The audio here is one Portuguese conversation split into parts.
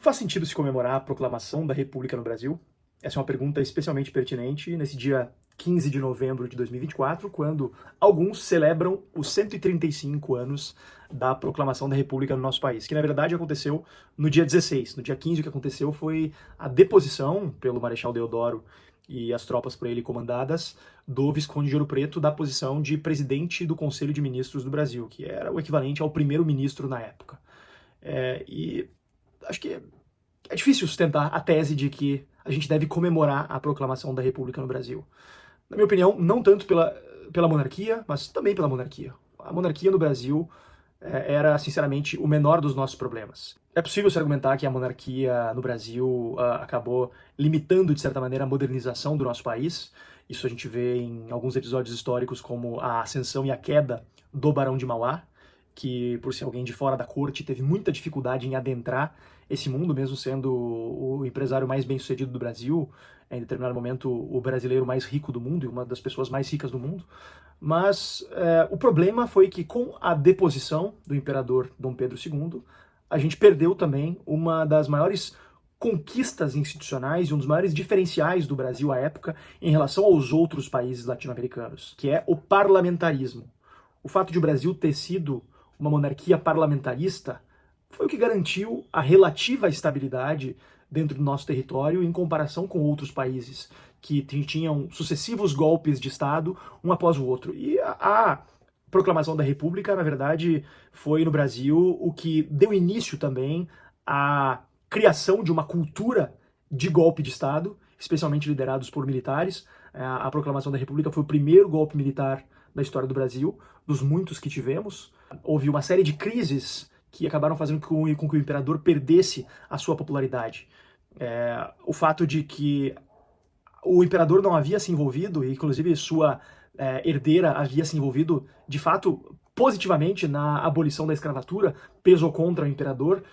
Faz sentido se comemorar a proclamação da República no Brasil? Essa é uma pergunta especialmente pertinente nesse dia 15 de novembro de 2024, quando alguns celebram os 135 anos da proclamação da República no nosso país, que na verdade aconteceu no dia 16. No dia 15 o que aconteceu foi a deposição pelo Marechal Deodoro e as tropas por ele comandadas do Visconde de Ouro Preto da posição de presidente do Conselho de Ministros do Brasil, que era o equivalente ao primeiro-ministro na época. E acho que é difícil sustentar a tese de que a gente deve comemorar a proclamação da República no Brasil. Na minha opinião, não tanto pela monarquia, mas também pela monarquia. A monarquia no Brasil era, sinceramente, o menor dos nossos problemas. É possível se argumentar que a monarquia no Brasil acabou limitando, de certa maneira, a modernização do nosso país. Isso a gente vê em alguns episódios históricos, como a ascensão e a queda do Barão de Mauá, que, por ser alguém de fora da corte, teve muita dificuldade em adentrar esse mundo, mesmo sendo o empresário mais bem-sucedido do Brasil, em determinado momento o brasileiro mais rico do mundo e uma das pessoas mais ricas do mundo. Mas o problema foi que, com a deposição do imperador Dom Pedro II, a gente perdeu também uma das maiores conquistas institucionais e um dos maiores diferenciais do Brasil à época em relação aos outros países latino-americanos, que é o parlamentarismo. O fato de o Brasil ter sido uma monarquia parlamentarista foi o que garantiu a relativa estabilidade dentro do nosso território em comparação com outros países que tinham sucessivos golpes de Estado, um após o outro. E a proclamação da República, na verdade, foi no Brasil o que deu início também à criação de uma cultura de golpe de Estado, especialmente liderados por militares. A proclamação da República foi o primeiro golpe militar da história do Brasil, dos muitos que tivemos. Houve uma série de crises que acabaram fazendo com que o imperador perdesse a sua popularidade. O fato de que o imperador não havia se envolvido, e inclusive sua herdeira havia se envolvido, de fato, positivamente na abolição da escravatura, pesou contra o imperador,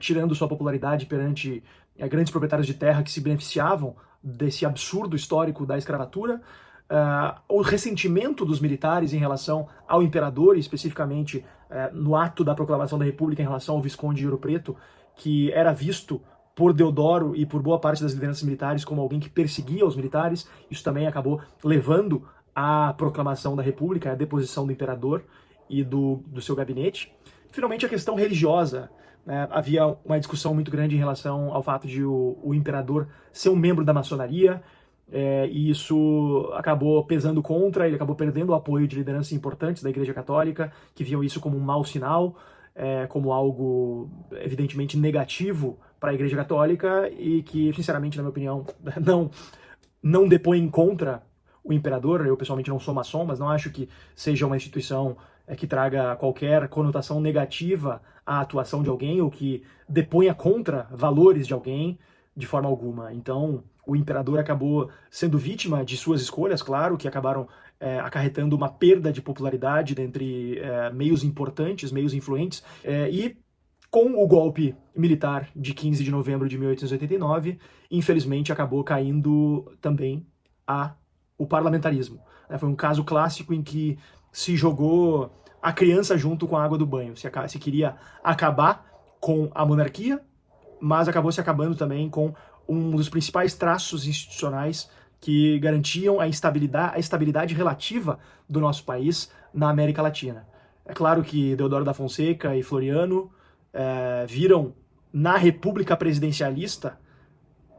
tirando sua popularidade perante grandes proprietários de terra que se beneficiavam desse absurdo histórico da escravatura. O ressentimento dos militares em relação ao imperador, e especificamente no ato da proclamação da República em relação ao Visconde de Ouro Preto, que era visto por Deodoro e por boa parte das lideranças militares como alguém que perseguia os militares. Isso também acabou levando à proclamação da República, à deposição do imperador e do seu gabinete. Finalmente, a questão religiosa. Havia uma discussão muito grande em relação ao fato de o imperador ser um membro da maçonaria, e isso acabou pesando contra, ele acabou perdendo o apoio de lideranças importantes da Igreja Católica, que viam isso como um mau sinal, como algo evidentemente negativo para a Igreja Católica, e que, sinceramente, na minha opinião, não depõem contra o imperador. Eu pessoalmente não sou maçom, mas não acho que seja uma instituição que traga qualquer conotação negativa à atuação de alguém ou que deponha contra valores de alguém de forma alguma. Então, o imperador acabou sendo vítima de suas escolhas, claro, que acabaram acarretando uma perda de popularidade dentre meios importantes, meios influentes, e com o golpe militar de 15 de novembro de 1889, infelizmente acabou caindo também o parlamentarismo. Foi um caso clássico em que se jogou a criança junto com a água do banho. Se queria acabar com a monarquia, mas acabou se acabando também com um dos principais traços institucionais que garantiam a estabilidade relativa do nosso país na América Latina. É claro que Deodoro da Fonseca e Floriano viram na República Presidencialista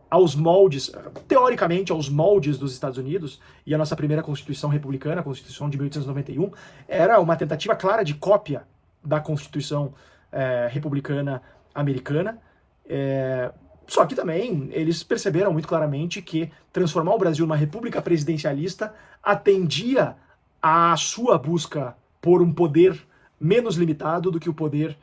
aos moldes, teoricamente aos moldes dos Estados Unidos, e a nossa primeira Constituição republicana, a Constituição de 1891, era uma tentativa clara de cópia da Constituição republicana americana. Só que também eles perceberam muito claramente que transformar o Brasil numa república presidencialista atendia à sua busca por um poder menos limitado do que o poder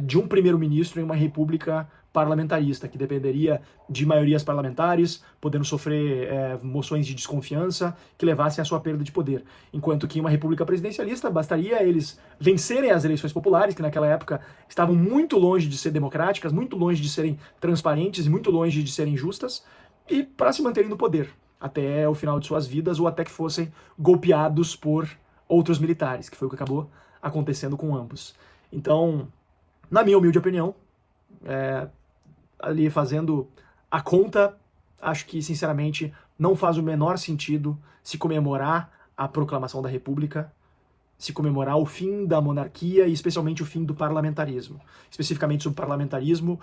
de um primeiro-ministro em uma república parlamentarista, que dependeria de maiorias parlamentares, podendo sofrer moções de desconfiança que levassem à sua perda de poder. Enquanto que em uma república presidencialista bastaria eles vencerem as eleições populares, que naquela época estavam muito longe de ser democráticas, muito longe de serem transparentes e muito longe de serem justas, e para se manterem no poder até o final de suas vidas, ou até que fossem golpeados por outros militares, que foi o que acabou acontecendo com ambos. Então, na minha humilde opinião, ali fazendo a conta, acho que, sinceramente, não faz o menor sentido se comemorar a proclamação da República, se comemorar o fim da monarquia e especialmente o fim do parlamentarismo. Especificamente sobre o parlamentarismo,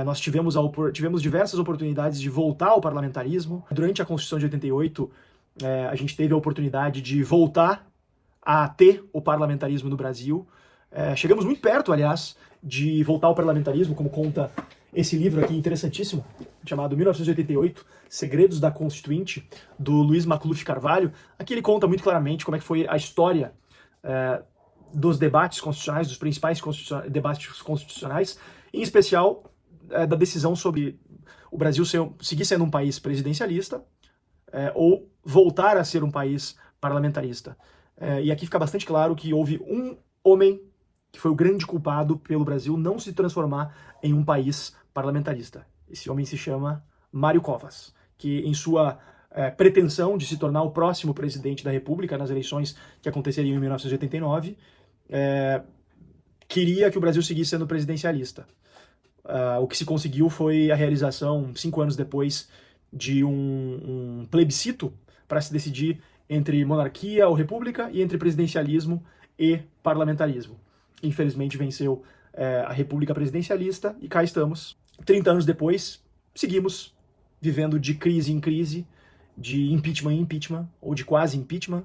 nós tivemos diversas oportunidades de voltar ao parlamentarismo. Durante a Constituição de 88, a gente teve a oportunidade de voltar a ter o parlamentarismo no Brasil. Chegamos muito perto, aliás, de voltar ao parlamentarismo, como conta esse livro aqui interessantíssimo, chamado 1988, Segredos da Constituinte, do Luiz Macluf Carvalho. Aqui ele conta muito claramente como é que foi a história dos debates constitucionais, dos principais debates constitucionais, em especial da decisão sobre o Brasil seguir sendo um país presidencialista ou voltar a ser um país parlamentarista. E aqui fica bastante claro que houve um homem que foi o grande culpado pelo Brasil não se transformar em um país parlamentarista. Esse homem se chama Mário Covas, que em sua pretensão de se tornar o próximo presidente da República nas eleições que aconteceriam em 1989, queria que o Brasil seguisse sendo presidencialista. O que se conseguiu foi a realização, 5 anos depois, de um plebiscito para se decidir entre monarquia ou república e entre presidencialismo e parlamentarismo. Infelizmente venceu a república presidencialista e cá estamos. 30 anos depois, seguimos vivendo de crise em crise, de impeachment em impeachment, ou de quase impeachment,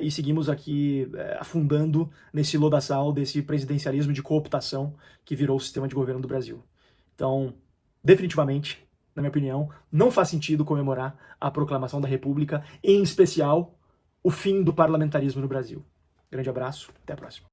e seguimos aqui afundando nesse lodaçal desse presidencialismo de cooptação que virou o sistema de governo do Brasil. Então, definitivamente, na minha opinião, não faz sentido comemorar a proclamação da República, em especial o fim do parlamentarismo no Brasil. Grande abraço, até a próxima.